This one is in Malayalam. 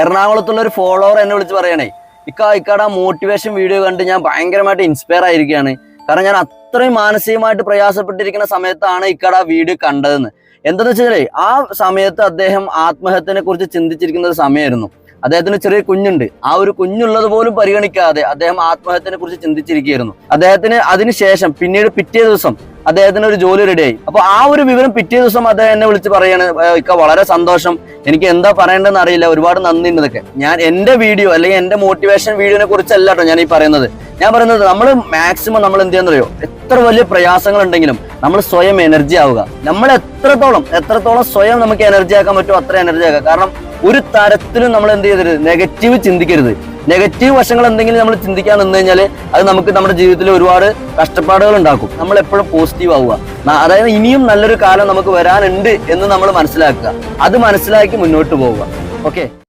എറണാകുളത്തുള്ള ഒരു ഫോളോവർ എന്നെ വിളിച്ച് പറയണേ, ഇക്കാടെ മോട്ടിവേഷൻ വീഡിയോ കണ്ട് ഞാൻ ഭയങ്കരമായിട്ട് ഇൻസ്പയർ ആയിരിക്കുകയാണ്. കാരണം ഞാൻ അത്രയും മാനസികമായിട്ട് പ്രയാസപ്പെട്ടിരിക്കുന്ന സമയത്താണ് ഇക്കാടെ വീഡിയോ കണ്ടതെന്ന്. എന്താണെന്ന് വെച്ചാലേ, ആ സമയത്ത് അദ്ദേഹം ആത്മഹത്യനെ കുറിച്ച് ചിന്തിച്ചിരിക്കുന്ന ഒരു സമയമായിരുന്നു. അദ്ദേഹത്തിന് ചെറിയ കുഞ്ഞുണ്ട്. ആ ഒരു കുഞ്ഞുള്ളത് പോലും പരിഗണിക്കാതെ അദ്ദേഹം ആത്മഹത്യനെ കുറിച്ച് ചിന്തിച്ചിരിക്കുകയായിരുന്നു. അദ്ദേഹത്തിന് അതിനുശേഷം പിന്നീട് പിറ്റേ ദിവസം അദ്ദേഹത്തിന് ഒരു ജോലി റെഡിയായി. അപ്പൊ ആ ഒരു വിവരം പിറ്റേ ദിവസം അദ്ദേഹം എന്നെ വിളിച്ച് പറയാണ്, ഇക്ക വളരെ സന്തോഷം, എനിക്ക് എന്താ പറയേണ്ടതെന്ന് അറിയില്ല, ഒരുപാട് നന്ദി ഉണ്ടെന്നൊക്കെ. ഞാൻ എന്റെ വീഡിയോ അല്ലെങ്കിൽ എന്റെ മോട്ടിവേഷൻ വീഡിയോനെ കുറിച്ചല്ല കേട്ടോ ഞാൻ ഈ പറയുന്നത്. ഞാൻ പറയുന്നത് നമ്മൾ മാക്സിമം നമ്മൾ എന്ത് ചെയ്യാന്നറിയോ, എത്ര വലിയ പ്രയാസങ്ങൾ ഉണ്ടെങ്കിലും നമ്മൾ സ്വയം എനർജി ആവുക. നമ്മൾ എത്രത്തോളം സ്വയം നമുക്ക് എനർജി ആക്കാൻ പറ്റുമോ അത്ര എനർജി ആക്കുക. കാരണം ഒരു തരത്തിലും നമ്മൾ എന്ത് ചെയ്യരുത്, നെഗറ്റീവ് ചിന്തിക്കരുത്. നെഗറ്റീവ് വശങ്ങൾ എന്തെങ്കിലും നമ്മൾ ചിന്തിക്കാൻ നിന്ന് കഴിഞ്ഞാൽ അത് നമുക്ക് നമ്മുടെ ജീവിതത്തിൽ ഒരുപാട് കഷ്ടപ്പാടുകൾ ഉണ്ടാക്കും. നമ്മൾ എപ്പോഴും പോസിറ്റീവ് ആവുക. അതായത് ഇനിയും നല്ലൊരു കാലം നമുക്ക് വരാനുണ്ട് എന്ന് നമ്മൾ മനസ്സിലാക്കുക. അത് മനസ്സിലാക്കി മുന്നോട്ട് പോവുക. ഓക്കെ.